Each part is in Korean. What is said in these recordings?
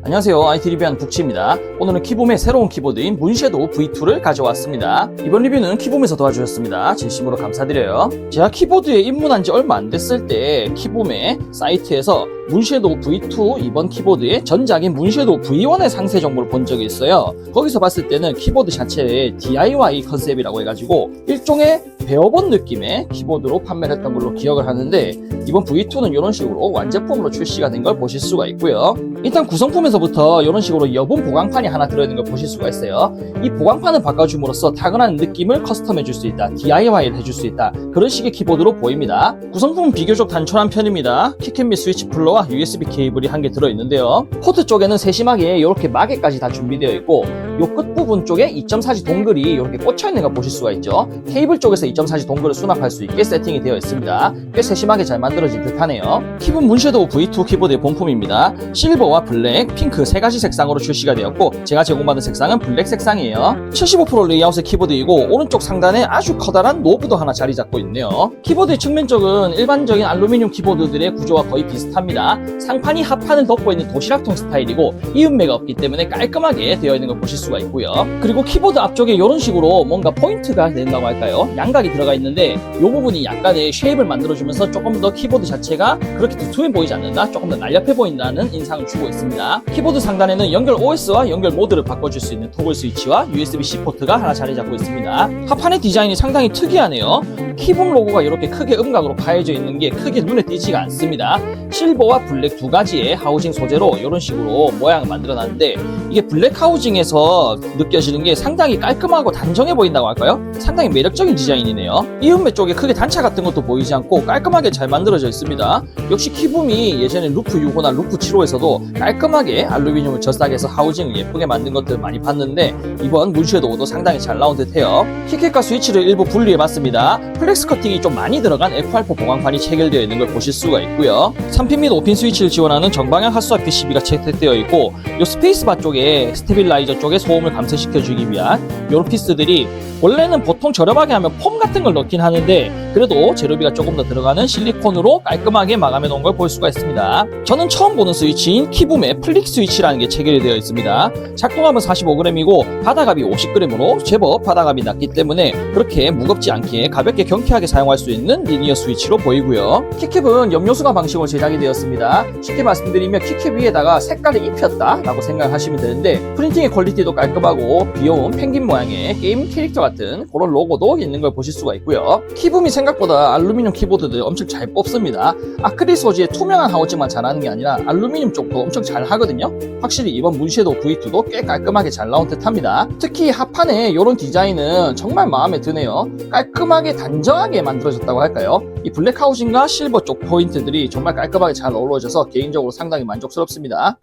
안녕하세요, IT 리뷰하는 북치입니다. 오늘은 키봄의 새로운 키보드인 문섀도우 V2를 가져왔습니다. 이번 리뷰는 키봄에서 도와주셨습니다. 진심으로 감사드려요. 제가 키보드에 입문한 지 얼마 안 됐을 때 키봄의 사이트에서 문섀도우 V2 이번 키보드의 전작인 문섀도우 V1의 상세 정보를 본 적이 있어요. 거기서 봤을 때는 키보드 자체의 DIY 컨셉이라고 해가지고 일종의 배워본 느낌의 키보드로 판매를 했던 걸로 기억을 하는데, 이번 V2는 이런 식으로 완제품으로 출시가 된 걸 보실 수가 있고요. 일단 구성품에서부터 이런 식으로 여분 보강판이 하나 들어있는 걸 보실 수가 있어요. 이 보강판을 바꿔줌으로써 타건한 느낌을 커스텀해 줄 수 있다, DIY를 해줄 수 있다, 그런 식의 키보드로 보입니다. 구성품은 비교적 단촐한 편입니다. 키캡 및 스위치 플러와 USB 케이블이 한 개 들어있는데요. 포트 쪽에는 세심하게 이렇게 마개까지 다 준비되어 있고, 요 끝부분 쪽에 2.4G 동글이 이렇게 꽂혀있는 걸 보실 수가 있죠. 케이블 쪽에서 2.4G 동글을 수납할 수 있게 세팅이 되어 있습니다. 꽤 세심하게 잘 만들어진 듯하네요. 킵은 문섀도우 V2 키보드의 본품입니다. 실버와 블랙, 핑크 세 가지 색상으로 출시가 되었고, 제가 제공받은 색상은 블랙 색상이에요. 75% 레이아웃의 키보드이고, 오른쪽 상단에 아주 커다란 노브도 하나 자리 잡고 있네요. 키보드의 측면 쪽은 일반적인 알루미늄 키보드들의 구조와 거의 비슷합니다. 상판이 하판을 덮고 있는 도시락통 스타일이고, 이음매가 없기 때문에 깔끔하게 되어 있는 걸 보실 수가 있고요. 그리고 키보드 앞쪽에 이런 식으로 뭔가 포인트가 된다고 할까요? 양각이 들어가 있는데, 이 부분이 약간의 쉐입을 만들어주면서 조금 더 키보드 자체가 그렇게 두툼해 보이지 않는다, 조금 더 날렵해 보인다는 인상을 주고 있습니다. 키보드 상단에는 연결 OS와 연결 모드를 바꿔줄 수 있는 토글 스위치와 USB-C 포트가 하나 자리 잡고 있습니다. 하판의 디자인이 상당히 특이하네요. 키봄 로고가 이렇게 크게 음각으로 파여져 있는 게 크게 눈에 띄지가 않습니다. 실버와 블랙 두 가지의 하우징 소재로 이런 식으로 모양을 만들어놨는데, 이게 블랙 하우징에서 느껴지는 게 상당히 깔끔하고 단정해 보인다고 할까요? 상당히 매력적인 디자인이네요. 이음매 쪽에 크게 단차 같은 것도 보이지 않고 깔끔하게 잘 만들어져 있습니다. 역시 키봄이 예전에 루프 6호나 루프 7호에서도 깔끔하게 알루미늄을 젖싸개해서 하우징을 예쁘게 만든 것들 많이 봤는데, 이번 문섀도우도 상당히 잘 나온 듯해요. 키캡과 스위치를 일부 분리해봤습니다. 플렉스 커팅이 좀 많이 들어간 F8 보강판이 체결되어 있는 걸 보실 수가 있고요. 3핀 및 5핀 스위치를 지원하는 정방향 핫스왑 PCB가 채택되어 있고, 이 스페이스바 쪽에 스테빌라이저 쪽에 소음을 감소시켜주기 위한 이런 피스들이, 원래는 보통 저렴하게 하면 폼 같은 걸 넣긴 하는데 그래도 재료비가 조금 더 들어가는 실리콘으로 깔끔하게 마감해 놓은 걸 볼 수가 있습니다. 저는 처음 보는 스위치인 키봄의 플릭 스위치라는 게 체결이 되어 있습니다. 작동압은 45g이고 바닥압이 50g으로 제법 바닥압이 낮기 때문에 그렇게 무겁지 않게 가볍게 경쾌하게 사용할 수 있는 리니어 스위치로 보이고요. 키캡은 염료수가 방식으로 제작이 되었습니다. 쉽게 말씀드리면 키캡 위에다가 색깔을 입혔다 라고 생각하시면 되는데, 프린팅의 퀄리티도 깔끔하고 귀여운 펭귄 모양의 게임 캐릭터 같은 그런 로고도 있는 걸 보실 수가 있고요. 키봄이 생각보다 알루미늄 키보드들 엄청 잘 뽑습니다. 아크릴 소재의 투명한 하우징만 잘하는 게 아니라 알루미늄 쪽도 엄청 잘 하거든요. 확실히 이번 문섀도우 V2도 꽤 깔끔하게 잘 나온 듯합니다. 특히 하판의 이런 디자인은 정말 마음에 드네요. 깔끔하게 단정하게 만들어졌다고 할까요? 이 블랙 하우징과 실버 쪽 포인트들이 정말 깔끔하게 잘 어우러져서 개인적으로 상당히 만족스럽습니다.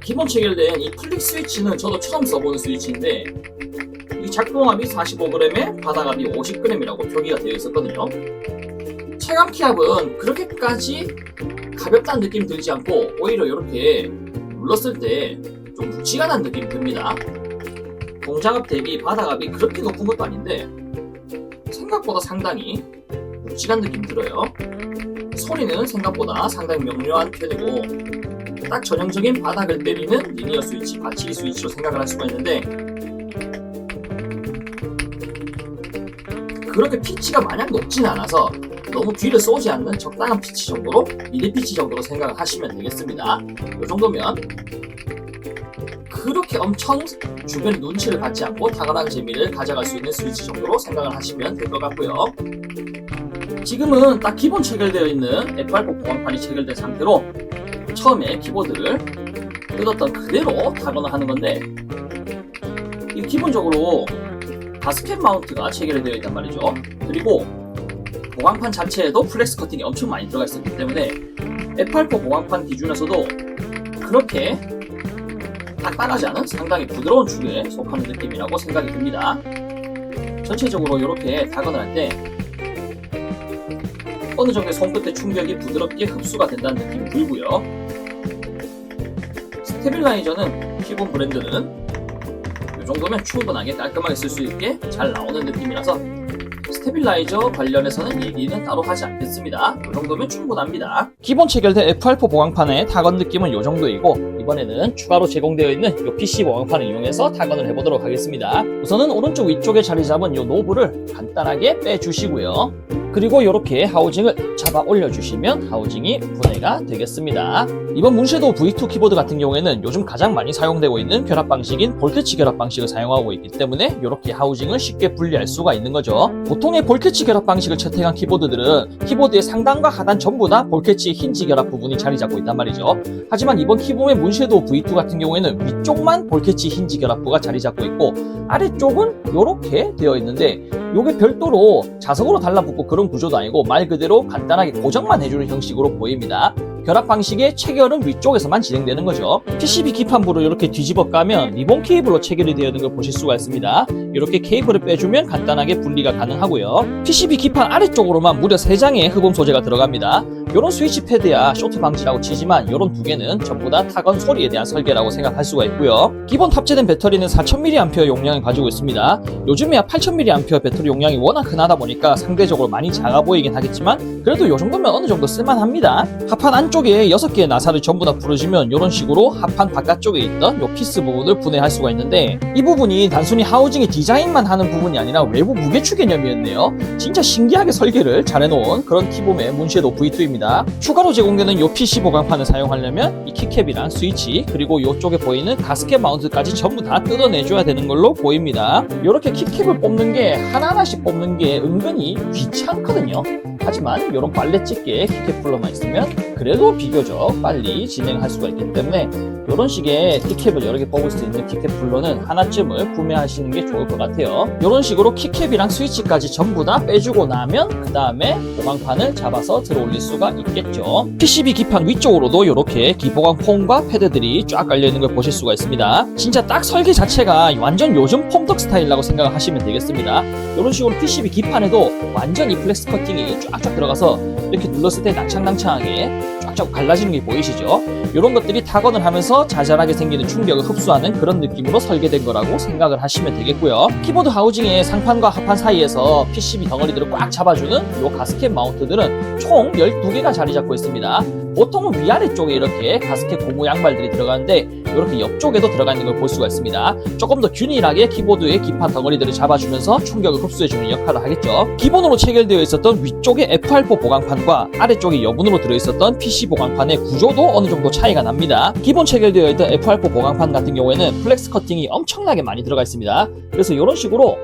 기본 체결된 이 플릭 스위치는 저도 처음 써보는 스위치인데, 이 작동압이 45g에 바닥압이 50g이라고 표기가 되어 있었거든요. 체감 키압은 그렇게까지 가볍다는 느낌이 들지 않고 오히려 이렇게 눌렀을 때 좀 묵직한 느낌이 듭니다. 동작압 대비 바닥압이 그렇게 높은 것도 아닌데 생각보다 상당히 묵직한 느낌이 들어요. 소리는 생각보다 상당히 명료한 편이고, 딱 전형적인 바닥을 때리는 리니어 스위치, 받치기 스위치로 생각을 할 수가 있는데, 그렇게 피치가 마냥 높지는 않아서 너무 뒤를 쏘지 않는 적당한 피치 정도로, 미드 피치 정도로 생각을 하시면 되겠습니다. 이 정도면 그렇게 엄청 주변 눈치를 받지 않고 탁월한 재미를 가져갈 수 있는 스위치 정도로 생각을 하시면 될 것 같고요. 지금은 딱 기본 체결되어 있는 F8 보강판이 체결된 상태로 처음에 키보드를 뜯었던 그대로 타건을 하는 건데, 이 기본적으로 가스켓 마운트가 체결이 되어 있단 말이죠. 그리고 보강판 자체에도 플렉스 커팅이 엄청 많이 들어가 있었기 때문에 F8 보강판 기준에서도 그렇게 딱딱하지 않은 상당히 부드러운 축에 속하는 느낌이라고 생각이 듭니다. 전체적으로 이렇게 타건을 할 때 어느 정도의 손끝의 충격이 부드럽게 흡수가 된다는 느낌이 들고요. 스테빌라이저는 키본 브랜드는 정도면 충분하게 깔끔하게 쓸 수 있게 잘 나오는 느낌이라서 스테빌라이저 관련해서는 얘기는 따로 하지 않겠습니다. 이 정도면 충분합니다. 기본 체결된 F8 보강판의 타건 느낌은 이 정도이고, 이번에는 추가로 제공되어 있는 이 PC 보강판을 이용해서 타건을 해보도록 하겠습니다. 우선은 오른쪽 위쪽에 자리 잡은 이 노브를 간단하게 빼주시고요. 그리고 이렇게 하우징을 잡아 올려주시면 하우징이 분해가 되겠습니다. 이번 문섀도우 V2 키보드 같은 경우에는 요즘 가장 많이 사용되고 있는 결합 방식인 볼캐치 결합 방식을 사용하고 있기 때문에 이렇게 하우징을 쉽게 분리할 수가 있는 거죠. 보통의 볼캐치 결합 방식을 채택한 키보드들은 키보드의 상단과 하단 전부 다 볼캐치 힌지 결합 부분이 자리 잡고 있단 말이죠. 하지만 이번 키보의 문섀도우 V2 같은 경우에는 위쪽만 볼캐치 힌지 결합부가 자리 잡고 있고, 아래쪽은 이렇게 되어 있는데, 요게 별도로 자석으로 달라붙고 그런 구조도 아니고 말 그대로 간단하게 고정만 해주는 형식으로 보입니다. 결합 방식의 체결은 위쪽에서만 진행되는 거죠. PCB 기판부를 이렇게 뒤집어 까면 리본 케이블로 체결이 되어 있는 걸 보실 수가 있습니다. 이렇게 케이블을 빼주면 간단하게 분리가 가능하고요. PCB 기판 아래쪽으로만 무려 3장의 흡음 소재가 들어갑니다. 이런 스위치 패드야 쇼트 방지라고 치지만 이런 두 개는 전부 다 타건 소리에 대한 설계라고 생각할 수가 있고요. 기본 탑재된 배터리는 4000mAh 용량을 가지고 있습니다. 요즘에야 8000mAh 배터리 용량이 워낙 흔하다 보니까 상대적으로 많이 작아 보이긴 하겠지만 그래도 이 정도면 어느 정도 쓸만합니다. 합판 안쪽에 6개의 나사를 전부 다 풀어주면 이런 식으로 합판 바깥쪽에 있던 이 피스 부분을 분해할 수가 있는데, 이 부분이 단순히 하우징의 디자인만 하는 부분이 아니라 외부 무게추 개념이었네요. 진짜 신기하게 설계를 잘 해놓은 그런 키봄의 문섀도우 V2입니다. 추가로 제공되는 이 PC 보강판을 사용하려면 이 키캡이랑 스위치 그리고 이쪽에 보이는 가스켓 마운트까지 전부 다 뜯어내줘야 되는 걸로 보입니다. 이렇게 키캡을 뽑는 게 하나하나씩 뽑는 게 은근히 귀찮거든요. 하지만 이런 빨래 집게 키캡 풀러만 있으면 그래도 비교적 빨리 진행할 수가 있기 때문에 이런 식의 키캡을 여러 개 뽑을 수 있는 키캡 풀러는 하나쯤을 구매하시는 게 좋을 것 같아요. 이런 식으로 키캡이랑 스위치까지 전부 다 빼주고 나면 그 다음에 보강판을 잡아서 들어 올릴 수가 있겠죠. PCB 기판 위쪽으로도 이렇게 기보강 폼과 패드들이 쫙 깔려있는 걸 보실 수가 있습니다. 진짜 딱 설계 자체가 완전 요즘 폼덕 스타일이라고 생각하시면 되겠습니다. 이런 식으로 PCB 기판에도 완전 이 플렉스 커팅이 쫙쫙 들어가서 이렇게 눌렀을 때 낭창낭창하게 쫙쫙 갈라지는 게 보이시죠? 이런 것들이 타건을 하면서 자잘하게 생기는 충격을 흡수하는 그런 느낌으로 설계된 거라고 생각을 하시면 되겠고요. 키보드 하우징의 상판과 하판 사이에서 PCB 덩어리들을 꽉 잡아주는 이 가스켓 마운트들은 총 12개가 자리 잡고 있습니다. 보통은 위아래 쪽에 이렇게 가스켓 고무 양발들이 들어가는데 이렇게 옆쪽에도 들어가 있는 걸 볼 수가 있습니다. 조금 더 균일하게 키보드의 기판 덩어리들을 잡아주면서 충격을 흡수해주는 역할을 하겠죠. 기본으로 체결되어 있었던 위쪽의 F8 보강판과 아래쪽에 여분으로 들어있었던 PC 보강판의 구조도 어느 정도 차이가 납니다. 기본 체결되어 있던 F8 보강판 같은 경우에는 플렉스 커팅이 엄청나게 많이 들어가 있습니다. 그래서 이런 식으로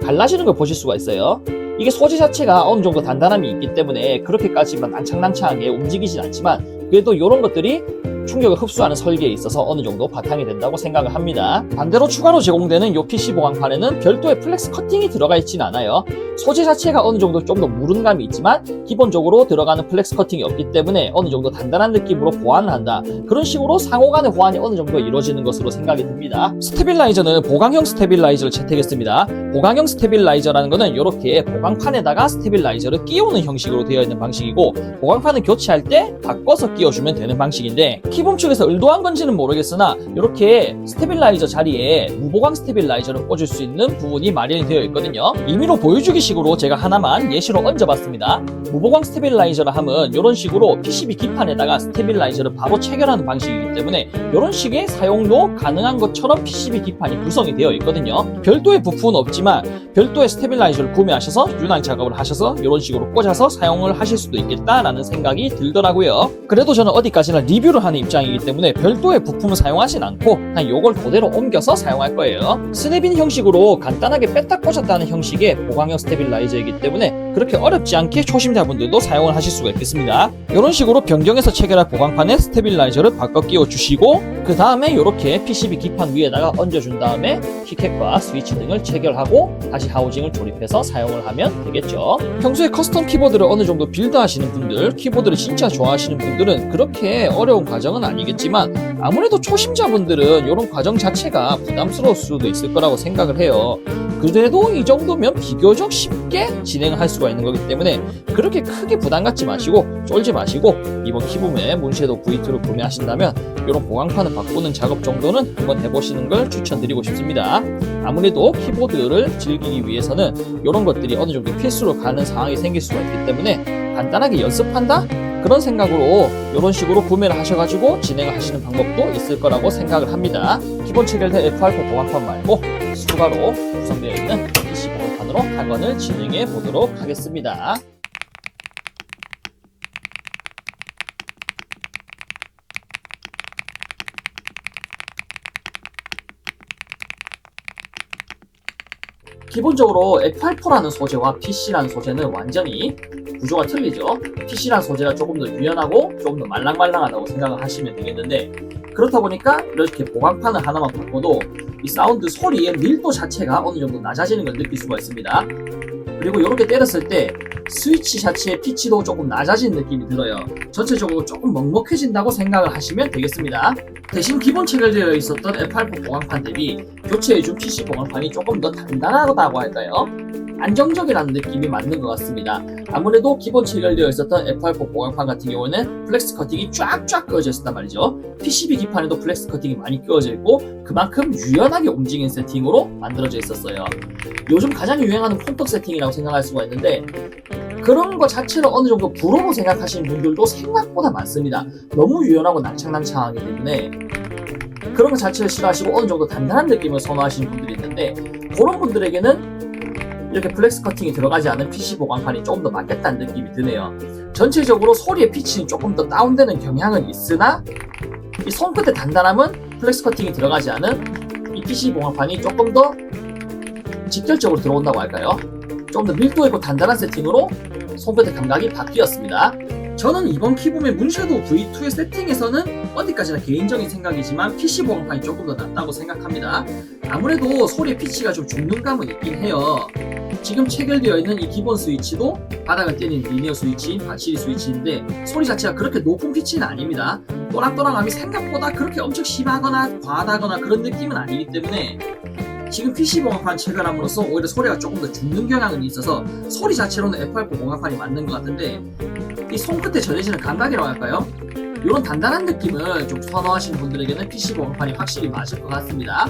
갈라지는 걸 보실 수가 있어요. 이게 소재 자체가 어느 정도 단단함이 있기 때문에 그렇게까지만 낭창낭창하게 움직이진 않지만 그래도 이런 것들이 충격을 흡수하는 설계에 있어서 어느 정도 바탕이 된다고 생각을 합니다. 반대로 추가로 제공되는 이 PC 보강판에는 별도의 플렉스 커팅이 들어가 있진 않아요. 소재 자체가 어느 정도 좀 더 무른 감이 있지만 기본적으로 들어가는 플렉스 커팅이 없기 때문에 어느 정도 단단한 느낌으로 보완을 한다. 그런 식으로 상호 간의 호환이 어느 정도 이루어지는 것으로 생각이 듭니다. 스테빌라이저는 보강형 스테빌라이저를 채택했습니다. 보강형 스테빌라이저라는 것은 이렇게 보강판에다가 스테빌라이저를 끼우는 형식으로 되어 있는 방식이고, 보강판을 교체할 때 바꿔서 끼워주면 되는 방식인데, 키봄 측에서 의도한 건지는 모르겠으나 이렇게 스테빌라이저 자리에 무보강 스테빌라이저를 꽂을 수 있는 부분이 마련이 되어 있거든요. 임의로 보여주기 식으로 제가 하나만 예시로 얹어봤습니다. 무보강 스테빌라이저라 함은 이런 식으로 PCB 기판에다가 스테빌라이저를 바로 체결하는 방식이기 때문에 이런 식의 사용도 가능한 것처럼 PCB 기판이 구성이 되어 있거든요. 별도의 부품은 없지만 별도의 스테빌라이저를 구매하셔서 유난 작업을 하셔서 이런 식으로 꽂아서 사용을 하실 수도 있겠다라는 생각이 들더라고요. 그래도 저는 어디까지나 리뷰를 하는 입장이기 때문에 별도의 부품을 사용하진 않고 그냥 이걸 그대로 옮겨서 사용할 거예요. 스냅인 형식으로 간단하게 뺐다 꽂았다는 형식의 보강형 스테빌라이저이기 때문에 그렇게 어렵지 않게 초심자분들도 사용을 하실 수가 있겠습니다. 이런 식으로 변경해서 체결할 보강판에 스테빌라이저를 바꿔 끼워 주시고 그 다음에 이렇게 PCB 기판 위에다가 얹어준 다음에 키캡과 스위치 등을 체결하고 다시 하우징을 조립해서 사용을 하면 되겠죠. 평소에 커스텀 키보드를 어느 정도 빌드 하시는 분들, 키보드를 진짜 좋아하시는 분들은 그렇게 어려운 과정은 아니겠지만 아무래도 초심자분들은 이런 과정 자체가 부담스러울 수도 있을 거라고 생각을 해요. 그래도 이 정도면 비교적 쉽게 진행을 할 수가 있는 거기 때문에 그렇게 크게 부담 갖지 마시고 쫄지 마시고 이번 키붐의 문섀도우 V2를 구매하신다면 이런 보강판을 바꾸는 작업 정도는 한번 해보시는 걸 추천드리고 싶습니다. 아무래도 키보드를 즐기기 위해서는 이런 것들이 어느 정도 필수로 가는 상황이 생길 수가 있기 때문에 간단하게 연습한다? 그런 생각으로 이런 식으로 구매를 하셔가지고 진행을 하시는 방법도 있을 거라고 생각을 합니다. 기본 체결된 F8 보강판 말고 추가로 구성되어 있는 PC 보강판으로 학원을 진행해 보도록 하겠습니다. 기본적으로 F8라는 소재와 PC라는 소재는 완전히 구조가 틀리죠. PC라는 소재가 조금 더 유연하고 조금 더 말랑말랑하다고 생각을 하시면 되겠는데, 그렇다 보니까 이렇게 보강판을 하나만 바꿔도 이 사운드 소리의 밀도 자체가 어느 정도 낮아지는 걸 느낄 수가 있습니다. 그리고 이렇게 때렸을 때 스위치 자체의 피치도 조금 낮아진 느낌이 들어요. 전체적으로 조금 먹먹해진다고 생각을 하시면 되겠습니다. 대신 기본 체결되어 있었던 F8 보강판 대비 교체해준 PC 보강판이 조금 더 단단하다고 할까요? 안정적이라는 느낌이 맞는 것 같습니다. 아무래도 기본 체결되어 있었던 F8 보강판 같은 경우는 플렉스 커팅이 쫙쫙 그어져 있었단 말이죠. PCB 기판에도 플렉스 커팅이 많이 그어져 있고 그만큼 유연하게 움직이는 세팅으로 만들어져 있었어요. 요즘 가장 유행하는 폰떡 세팅이라고 생각할 수가 있는데, 그런 것 자체를 어느 정도 부러워 생각하시는 분들도 생각보다 많습니다. 너무 유연하고 낭창낭창하기 때문에 그런 것 자체를 싫어하시고 어느 정도 단단한 느낌을 선호하시는 분들이 있는데, 그런 분들에게는 이렇게 플렉스 커팅이 들어가지 않은 PC 보강판이 조금 더 맞겠다는 느낌이 드네요. 전체적으로 소리의 피치는 조금 더 다운되는 경향은 있으나 이 손끝의 단단함은 플렉스 커팅이 들어가지 않은 이 PC 보강판이 조금 더 직결적으로 들어온다고 할까요? 좀 더 밀도 있고 단단한 세팅으로 손끝의 감각이 바뀌었습니다. 저는 이번 키붐의 문섀도우 V2의 세팅에서는 어디까지나 개인적인 생각이지만 PC 보강판이 조금 더 낫다고 생각합니다. 아무래도 소리의 피치가 좀 죽는 감은 있긴 해요. 지금 체결되어 있는 이 기본 스위치도 바닥을 때리는 리니어 스위치인 바치리 스위치인데 소리 자체가 그렇게 높은 피치는 아닙니다. 또랑또랑함이 생각보다 그렇게 엄청 심하거나 과하다거나 그런 느낌은 아니기 때문에 지금 PC 보강판 체결함으로써 오히려 소리가 조금 더 죽는 경향은 있어서 소리 자체로는 F8 보강판이 맞는 것 같은데, 이 손끝에 전해지는 감각이라고 할까요? 이런 단단한 느낌을 좀 선호하시는 분들에게는 PC 보강판이 확실히 맞을 것 같습니다.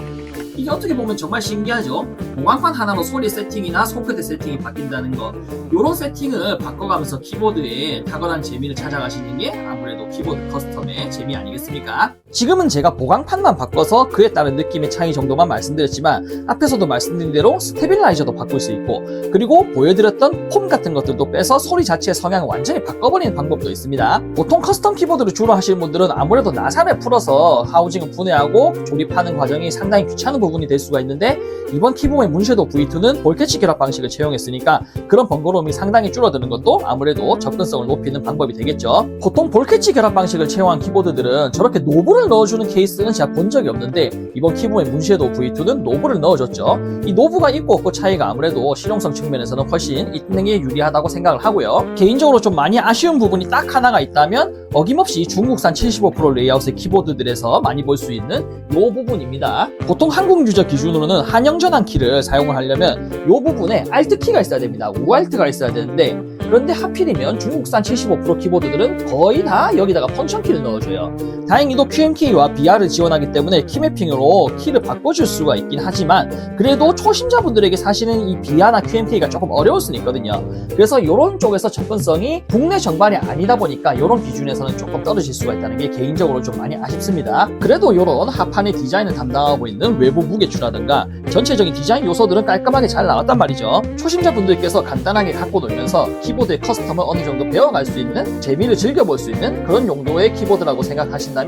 이게 어떻게 보면 정말 신기하죠? 보강판 하나로 소리 세팅이나 손끝의 세팅이 바뀐다는 거, 이런 세팅을 바꿔가면서 키보드에 탁월한 재미를 찾아가시는 게 아무래도 키보드 커스텀의 재미 아니겠습니까? 지금은 제가 보강판만 바꿔서 그에 따른 느낌의 차이 정도만 말씀드렸지만 앞에서도 말씀드린 대로 스테빌라이저도 바꿀 수 있고, 그리고 보여드렸던 폼 같은 것들도 빼서 소리 자체의 성향을 완전히 바꿔버리는 방법도 있습니다. 보통 커스텀 키보드를 주로 하시는 분들은 아무래도 나사를 풀어서 하우징을 분해하고 조립하는 과정이 상당히 귀찮은 부분이 될 수가 있는데, 이번 키붐의 문섀도우 V2는 볼캐치 결합 방식을 채용했으니까 그런 번거로움이 상당히 줄어드는 것도 아무래도 접근성을 높이는 방법이 되겠죠. 보통 볼캐치 결합 방식을 채용한 키보드들은 저렇게 노브를 넣어주는 케이스는 제가 본 적이 없는데, 이번 키붐의 문섀도우 V2는 노브를 넣어줬죠. 이 노브가 있고 없고 차이가 아무래도 실용성 측면에서는 훨씬 있는 게 유리하다고 생각을 하고요. 개인적으로 좀 많이 아쉬운 부분이 딱 하나가 있다면 어김없이 중국산 75% 레이아웃의 키보드들에서 많이 볼 수 있는 이 부분입니다. 보통 한국 유저 기준으로는 한영전환 키를 사용을 하려면 이 부분에 Alt 키가 있어야 됩니다. 우알트가 있어야 되는데, 그런데 하필이면 중국산 75% 키보드들은 거의 다 여기다가 펀션 키를 넣어줘요. 다행히도 QMK와 BR을 지원하기 때문에 키매핑으로 키를 바꿔줄 수가 있긴 하지만 그래도 초심자분들에게 사실은 이 BR나 QMK가 조금 어려울 수는 있거든요. 그래서 이런 쪽에서 접근성이 국내 정발이 아니다 보니까 이런 기준에서는 조금 떨어질 수가 있다는 게 개인적으로 좀 많이 아쉽습니다. 그래도 이런 하판의 디자인을 담당하고 있는 외부 무게추라든가 전체적인 디자인 요소들은 깔끔하게 잘 나왔단 말이죠. 초심자분들께서 간단하게 갖고 놀면서 키보드의 커스텀을 어느 정도 배워갈 수 있는, 재미를 즐겨볼 수 있는 그런 용도의 키보드라고 생각하신다면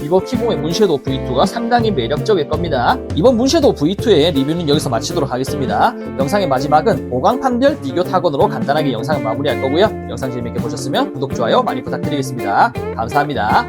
이번 키붐의 문섀도우 V2가 상당히 매력적일 겁니다. 이번 문섀도우 V2의 리뷰는 여기서 마치도록 하겠습니다. 영상의 마지막은 보강판별 비교 탁원으로 간단하게 영상을 마무리할 거고요. 영상 재밌게 보셨으면 구독, 좋아요 많이 부탁드리겠습니다. 감사합니다.